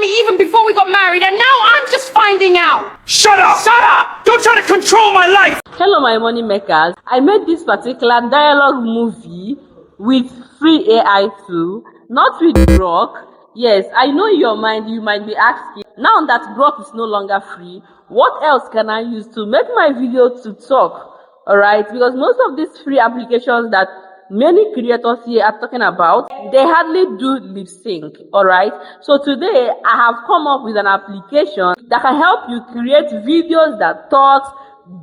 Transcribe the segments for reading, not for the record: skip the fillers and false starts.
me even before we got married, and now I'm just finding out. Shut up! Shut up! Don't try to control my life! Hello, my money makers. I made this particular dialogue movie with free AI tool, not with Grok. Yes, I know in your mind you might be asking, now that Grok is no longer free, what else can I use to make my video to talk? Alright, because most of these free applications that many creators here are talking about, they hardly do lip sync. Alright, so today I have come up with an application that can help you create videos that talks,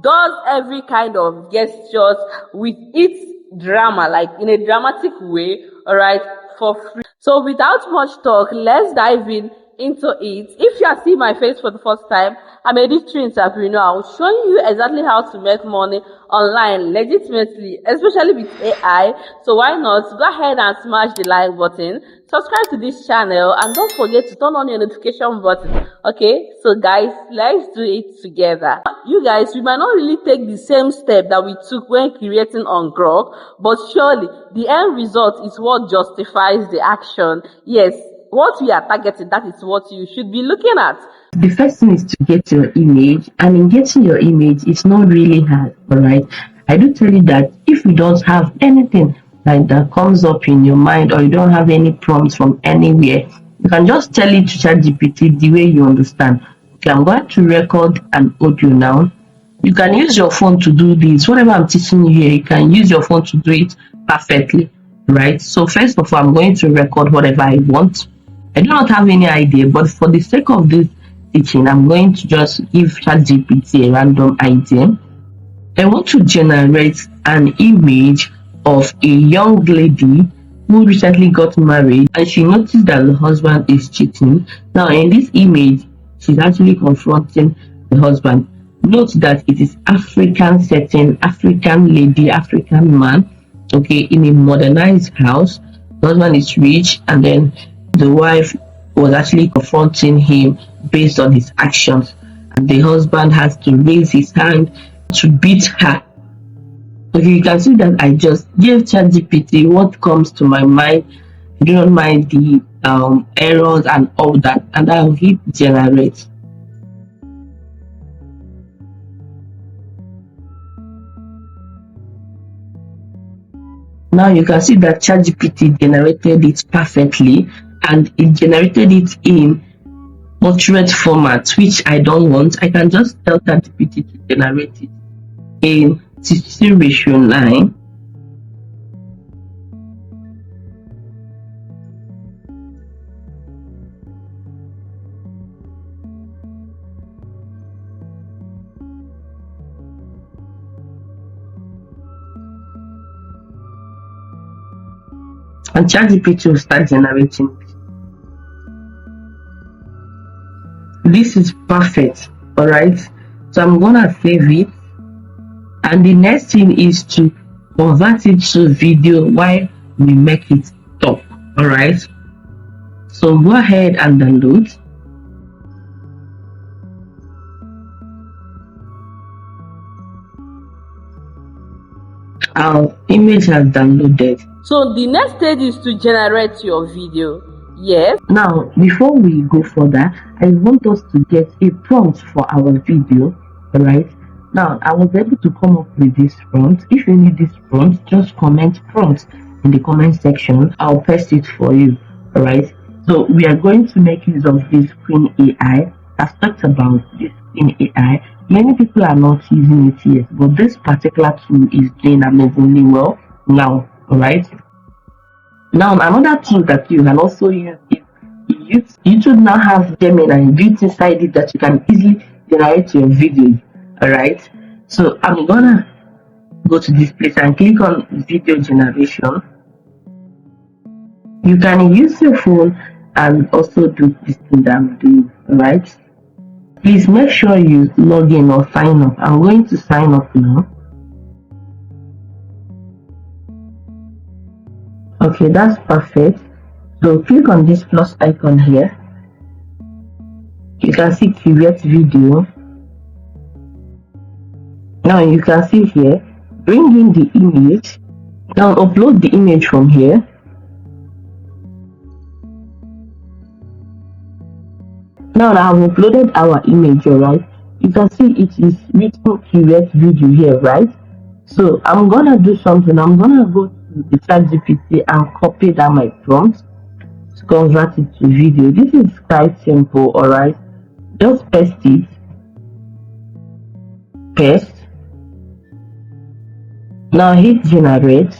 does every kind of gestures with its drama, like in a dramatic way, alright, for free. So without much talk, let's dive into it. If you are seeing my face for the first time, I'm a digital entrepreneur. I'll show you exactly how to make money online legitimately, especially with AI. So why not go ahead and smash the like button, subscribe to this channel, and don't forget to turn on your notification button. Okay, so guys, let's do it together. You guys, we might not really take the same step that we took when creating on Grok, but surely the end result is what justifies the action. Yes, what we are targeting, that is what you should be looking at. The first thing is to get your image, and in getting your image, it's not really hard, alright? I do tell you that if you don't have anything like that comes up in your mind, or you don't have any prompts from anywhere, you can just tell it to ChatGPT the way you understand. Okay, I'm going to record an audio now. You can use your phone to do this. Whatever I'm teaching you here, you can use your phone to do it perfectly, right? So first of all, I'm going to record whatever I want. I do not have any idea, but for the sake of this teaching, I'm going to just give ChatGPT a random idea. I want to generate an image of a young lady who recently got married, and she noticed that the husband is cheating. Now in this image, she's actually confronting the husband. Note that it is African setting, African lady, African man, okay, in a modernized house. The husband is rich, and then the wife was actually confronting him based on his actions, and the husband has to raise his hand to beat her. Okay, you can see that I just gave ChatGPT what comes to my mind. I do not mind the errors and all that, and I'll hit generate. Now you can see that ChatGPT generated it perfectly, and it generated it in portrait format, which I don't want. I can just tell ChatGPT to generate it in 16:9. And ChatGPT will start generating. This is perfect, alright? So I'm gonna save it, and the next thing is to convert it to video while we make it top, alright? So go ahead and download. Our image has downloaded. So the next stage is to generate your video. Yes. Now, before we go further, I want us to get a prompt for our video, alright? Now, I was able to come up with this prompt. If you need this prompt, just comment prompt in the comment section. I'll paste it for you, alright? So we are going to make use of this Queen AI. I've talked about this Queen AI. Many people are not using it yet, but this particular tool is doing amazingly well now, alright? Now, another tool that you can also use is YouTube now have Gemini built inside it that you can easily generate your video. Alright, so I'm gonna go to this place and click on video generation. You can use your phone and also do this thing that I'm doing. Alright, please make sure you log in or sign up. I'm going to sign up now. Okay, that's perfect. So click on this plus icon here. You can see create video. Now you can see here, bring in the image. Now upload the image from here. Now I have uploaded our image, alright. You can see it is written create video here, right? So I'm gonna do something. I'm gonna go to the ChatGPT and copy that my prompt to convert it to video. This is quite simple, alright. Just paste it, paste. Now hit generate.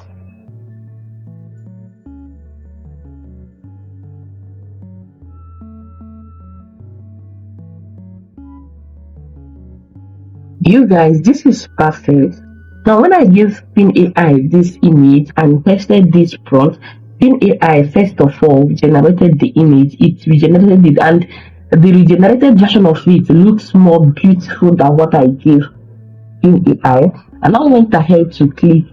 You guys, this is perfect. Now when I give Pin AI this image and pasted this prompt, Pin AI first of all generated the image, it regenerated it, and the regenerated version of it looks more beautiful than what I gave Pin AI. And I went ahead to click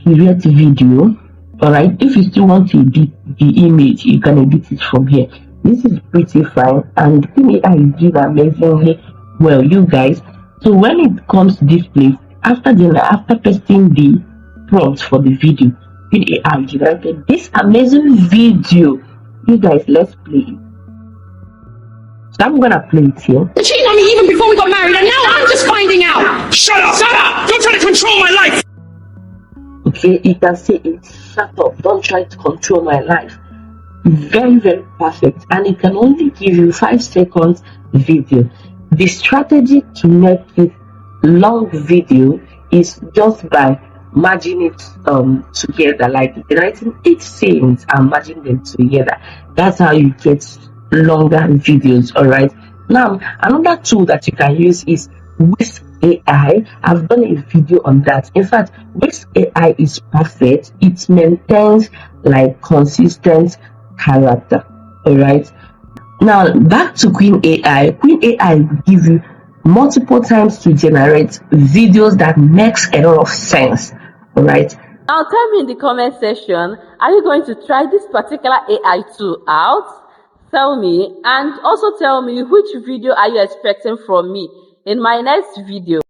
create video. Alright, if you still want to edit the image, you can edit it from here. This is pretty fine, and Pin AI is doing amazingly well, you guys. So when it comes to this place, after pasting the prompt for the video, Pin AI generated this amazing video. You guys, let's play it. So I'm gonna play it here. You cheated on me even before we got married, and now I'm just finding out. Shut up! Shut up! Don't try to control my life. Okay, you can say it. Shut up! Don't try to control my life. Very, very perfect, and it can only give you 5 seconds video. The strategy to make this long video is just by merging it together, like writing 8 scenes and merging them together. That's how you get longer videos. All right. Now another tool that you can use is Whisk AI. I've done a video on that. In fact, Whisk AI is perfect. It maintains like consistent character. All right. Now back to Queen AI. Queen AI will give you multiple times to generate videos that makes a lot of sense. All right. Now tell me in the comment section, are you going to try this particular AI tool out? Tell me, and also tell me which video are you expecting from me in my next video.